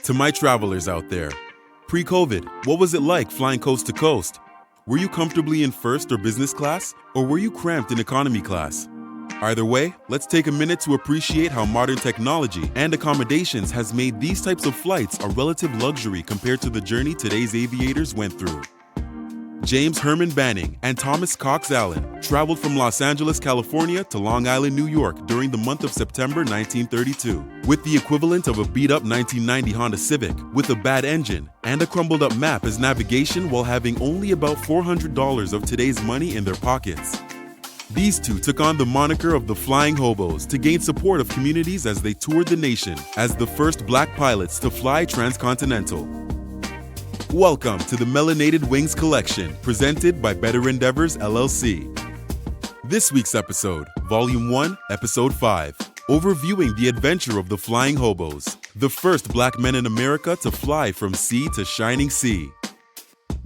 To my travelers out there, pre-COVID, what was it like flying coast to coast? Were you comfortably in first or business class, or were you cramped in economy class? Either way, let's take a minute to appreciate how modern technology and accommodations has made these types of flights a relative luxury compared to the journey today's aviators went through. James Herman Banning and Thomas Cox Allen traveled from Los Angeles, California to Long Island, New York during the month of September 1932. With the equivalent of a beat-up 1990 Honda Civic with a bad engine and a crumbled-up map as navigation while having only about $400 of today's money in their pockets. These two took on the moniker of the Flying Hobos to gain support of communities as they toured the nation as the first black pilots to fly transcontinental. Welcome to the Melanated Wings Collection, presented by Better Endeavors, LLC. This week's episode, Volume 1, Episode 5, overviewing the adventure of the Flying Hobos, the first black men in America to fly from sea to shining sea.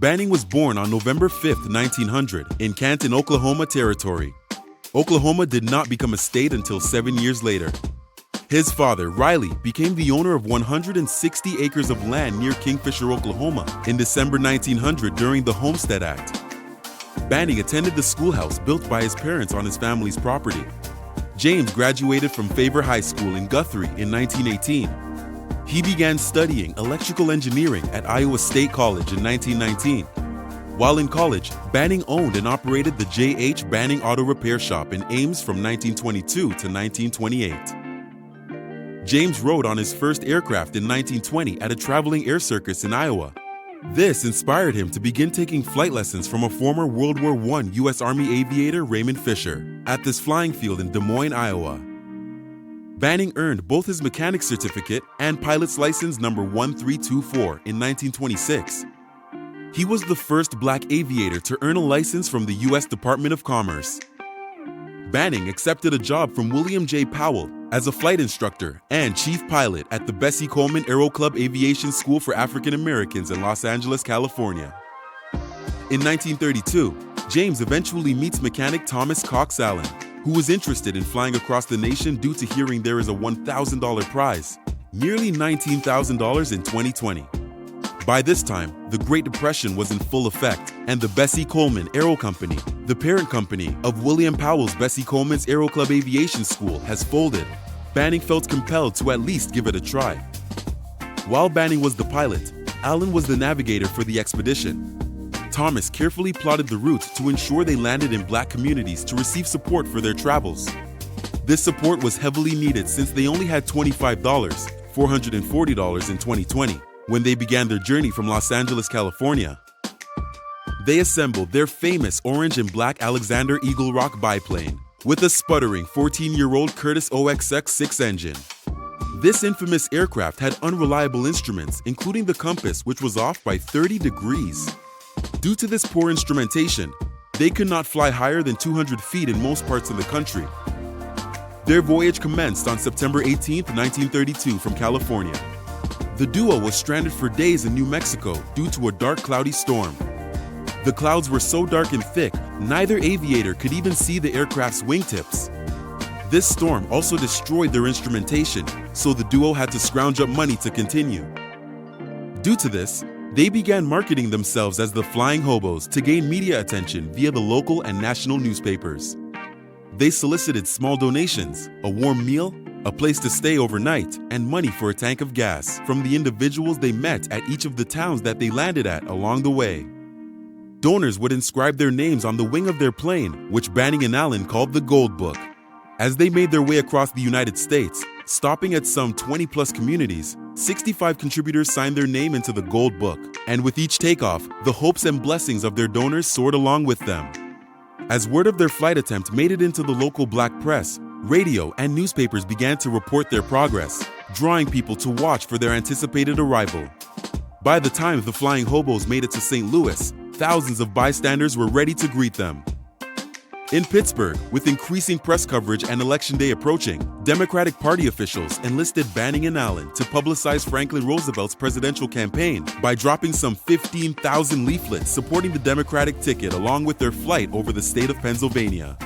Banning was born on November 5, 1900, in Canton, Oklahoma Territory. Oklahoma did not become a state until 7 years later. His father, Riley, became the owner of 160 acres of land near Kingfisher, Oklahoma in December 1900 during the Homestead Act. Banning attended the schoolhouse built by his parents on his family's property. James graduated from Favre High School in Guthrie in 1918. He began studying electrical engineering at Iowa State College in 1919. While in college, Banning owned and operated the J.H. Banning Auto Repair Shop in Ames from 1922 to 1928. James rode on his first aircraft in 1920 at a traveling air circus in Iowa. This inspired him to begin taking flight lessons from a former World War I U.S. Army aviator, Raymond Fisher, at this flying field in Des Moines, Iowa. Banning earned both his mechanic certificate and pilot's license number 1324 in 1926. He was the first black aviator to earn a license from the U.S. Department of Commerce. Banning accepted a job from William J. Powell as a flight instructor and chief pilot at the Bessie Coleman Aero Club Aviation School for African Americans in Los Angeles, California. In 1932, James eventually meets mechanic Thomas Cox Allen, who was interested in flying across the nation due to hearing there is a $1,000 prize, nearly $19,000 in 2020. By this time, the Great Depression was in full effect, and the Bessie Coleman Aero Company, the parent company of William Powell's Bessie Coleman's Aero Club Aviation School, has folded. Banning felt compelled to at least give it a try. While Banning was the pilot, Allen was the navigator for the expedition. Thomas carefully plotted the route to ensure they landed in black communities to receive support for their travels. This support was heavily needed since they only had $25, $440 in 2020, when they began their journey from Los Angeles, California. They assembled their famous orange and black Alexander Eagle Rock biplane with a sputtering 14-year-old Curtiss OXX-6 engine. This infamous aircraft had unreliable instruments, including the compass, which was off by 30 degrees. Due to this poor instrumentation, they could not fly higher than 200 feet in most parts of the country. Their voyage commenced on September 18, 1932 from California. The duo was stranded for days in New Mexico due to a dark, cloudy storm. The clouds were so dark and thick, neither aviator could even see the aircraft's wingtips. This storm also destroyed their instrumentation, so the duo had to scrounge up money to continue. Due to this, they began marketing themselves as the Flying Hobos to gain media attention via the local and national newspapers. They solicited small donations, a warm meal, a place to stay overnight, and money for a tank of gas from the individuals they met at each of the towns that they landed at along the way. Donors would inscribe their names on the wing of their plane, which Banning and Allen called the Gold Book. As they made their way across the United States, stopping at some 20-plus communities, 65 contributors signed their name into the Gold Book, and with each takeoff, the hopes and blessings of their donors soared along with them. As word of their flight attempt made it into the local black press, radio and newspapers began to report their progress, drawing people to watch for their anticipated arrival. By the time the Flying Hobos made it to St. Louis, thousands of bystanders were ready to greet them. In Pittsburgh, with increasing press coverage and Election Day approaching, Democratic Party officials enlisted Banning and Allen to publicize Franklin Roosevelt's presidential campaign by dropping some 15,000 leaflets supporting the Democratic ticket along with their flight over the state of Pennsylvania.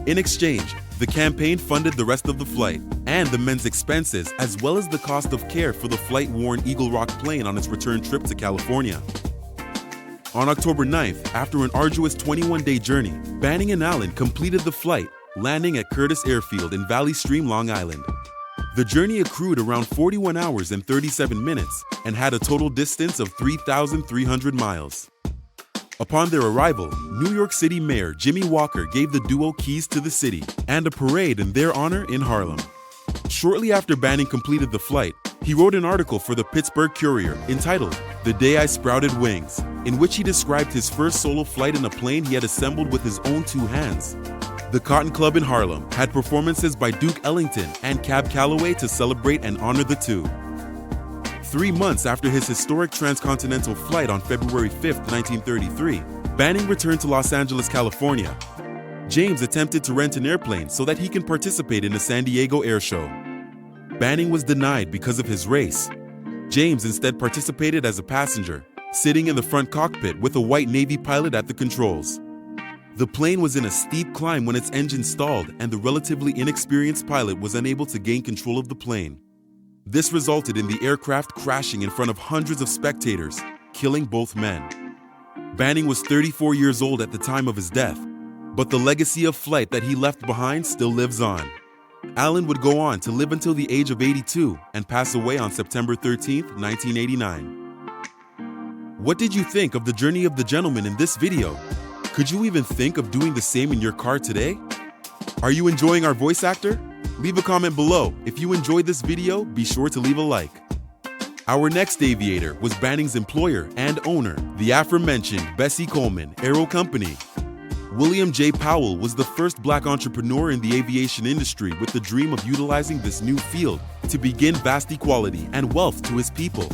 In exchange, The campaign funded the rest of the flight and the men's expenses, as well as the cost of care for the flight-worn Eagle Rock plane on its return trip to California. On October 9th, after an arduous 21-day journey, Banning and Allen completed the flight, landing at Curtis Airfield in Valley Stream, Long Island. The journey accrued around 41 hours and 37 minutes and had a total distance of 3,300 miles. Upon their arrival, New York City Mayor Jimmy Walker gave the duo keys to the city and a parade in their honor in Harlem. Shortly after Banning completed the flight, he wrote an article for the Pittsburgh Courier entitled "The Day I Sprouted Wings," in which he described his first solo flight in a plane he had assembled with his own two hands. The Cotton Club in Harlem had performances by Duke Ellington and Cab Calloway to celebrate and honor the two. 3 months after his historic transcontinental flight on February 5, 1933, Banning returned to Los Angeles, California. James attempted to rent an airplane so that he can participate in the San Diego Air Show. Banning was denied because of his race. James instead participated as a passenger, sitting in the front cockpit with a white Navy pilot at the controls. The plane was in a steep climb when its engine stalled and the relatively inexperienced pilot was unable to gain control of the plane. This resulted in the aircraft crashing in front of hundreds of spectators, killing both men. Banning was 34 years old at the time of his death, but the legacy of flight that he left behind still lives on. Allen would go on to live until the age of 82 and pass away on September 13, 1989. What did you think of the journey of the gentleman in this video? Could you even think of doing the same in your car today? Are you enjoying our voice actor? Leave a comment below. If you enjoyed this video, be sure to leave a like. Our next aviator was Banning's employer and owner, the aforementioned Bessie Coleman Aero Company. William J. Powell was the first black entrepreneur in the aviation industry with the dream of utilizing this new field to begin vast equality and wealth to his people.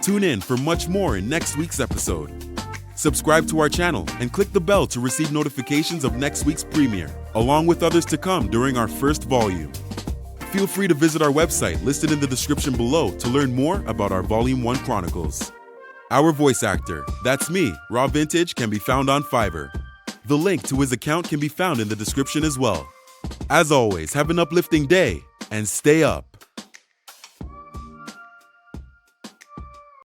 Tune in for much more in next week's episode. Subscribe to our channel and click the bell to receive notifications of next week's premiere, along with others to come during our first volume. Feel free to visit our website listed in the description below to learn more about our Volume 1 Chronicles. Our voice actor, that's me, Rawvintage, can be found on Fiverr. The link to his account can be found in the description as well. As always, have an uplifting day and stay up.